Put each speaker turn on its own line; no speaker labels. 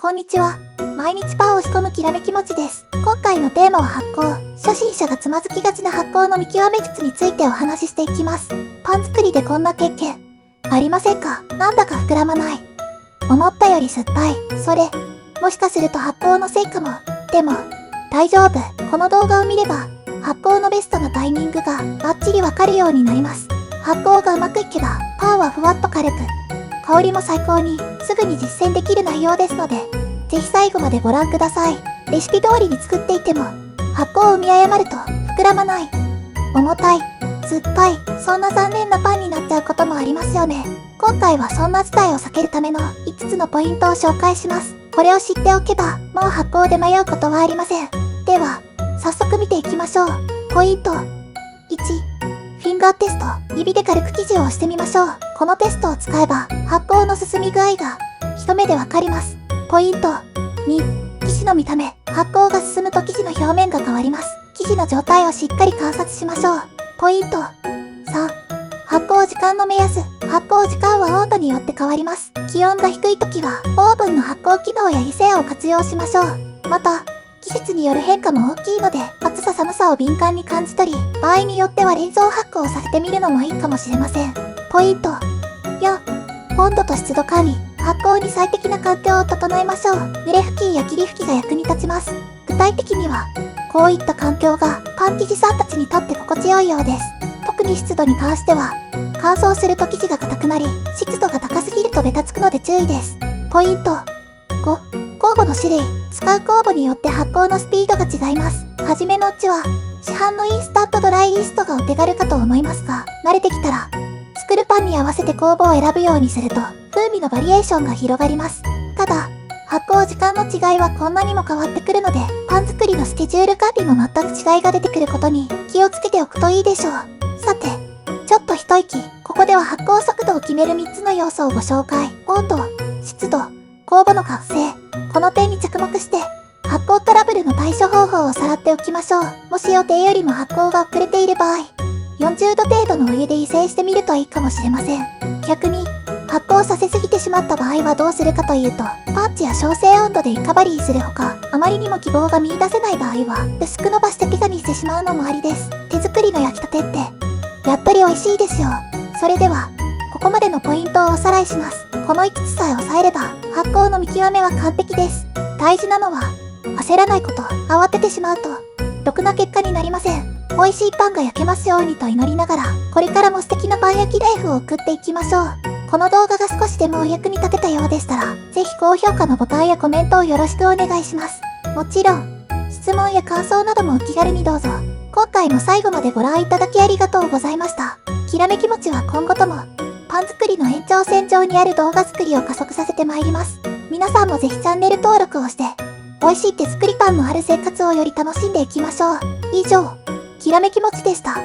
こんにちは。毎日パンを仕込むきらめきもちです。今回のテーマは発酵。初心者がつまずきがちな発酵の見極め術についてお話ししていきます。パン作りでこんな経験ありませんか？なんだか膨らまない。思ったより酸っぱい。それ、もしかすると発酵のせいかも。でも、大丈夫。この動画を見れば、発酵のベストなタイミングがバッチリわかるようになります。発酵がうまくいけば、パンはふわっと軽く、香りも最高に、すぐに実践できる内容ですので、ぜひ最後までご覧ください。レシピ通りに作っていても、発酵を見誤ると膨らまない。重たい、酸っぱい、そんな残念なパンになっちゃうこともありますよね。今回はそんな事態を避けるための5つのポイントを紹介します。これを知っておけば、もう発酵で迷うことはありません。では、早速見ていきましょう。ポイント1、フィンガーテスト。指で軽く生地を押してみましょう。このテストを使えば、発酵の進み具合が一目でわかります。ポイント2、生地の見た目。発酵が進むと生地の表面が変わります。生地の状態をしっかり観察しましょう。ポイント3、発酵時間の目安。発酵時間は温度によって変わります。気温が低い時は、オーブンの発酵機能や異性を活用しましょう。また、季節による変化も大きいので、暑さ寒さを敏感に感じ取り、場合によっては冷蔵発酵させてみるのもいいかもしれません。ポイント4、温度と湿度管理。発酵に最適な環境を整えましょう。濡れ拭きや霧拭きが役に立ちます。具体的には、こういった環境がパン生地さんたちにとって心地よいようです。特に湿度に関しては、乾燥すると生地が硬くなり、湿度が高すぎるとベタつくので注意です。ポイント5、酵母の種類。使う酵母によって発酵のスピードが違います。はじめのうちは、市販のインスタントドライイーストがお手軽かと思いますが、慣れてきたら、作るパンに合わせて酵母を選ぶようにすると、風味のバリエーションが広がります。ただ、発酵時間の違いはこんなにも変わってくるので、パン作りのスケジュール管理も全く違いが出てくることに気をつけておくといいでしょう。さて、ちょっと一息。ここでは発酵速度を決める3つの要素をご紹介。温度、湿度、酵母の活性。この点に着目して、発酵トラブルの対処方法をさらっておきましょう。もし予定よりも発酵が遅れている場合、40度程度のお湯で移生してみるといいかもしれません。逆に、発酵させすぎてしまった場合はどうするかというと、パンチや焼成温度でリカバリーするほか、あまりにも希望が見出せない場合は、薄く伸ばしてピザにしてしまうのもありです。手作りの焼きたてって、やっぱり美味しいですよ。それでは、ここまでのポイントをおさらいします。この5つさえ押さえれば、発酵の見極めは完璧です。大事なのは、焦らないこと。慌ててしまうと、ろくな結果になりません。美味しいパンが焼けますようにと祈りながら、これからも素敵なパン焼きライフを送っていきましょう。この動画が少しでもお役に立てたようでしたら、ぜひ高評価のボタンやコメントをよろしくお願いします。もちろん、質問や感想などもお気軽にどうぞ。今回も最後までご覧いただきありがとうございました。きらめきもちは今後とも、パン作りの延長線上にある動画作りを加速させてまいります。皆さんもぜひチャンネル登録をして、美味しい手作りパンのある生活をより楽しんでいきましょう。以上、きらめきもちでした。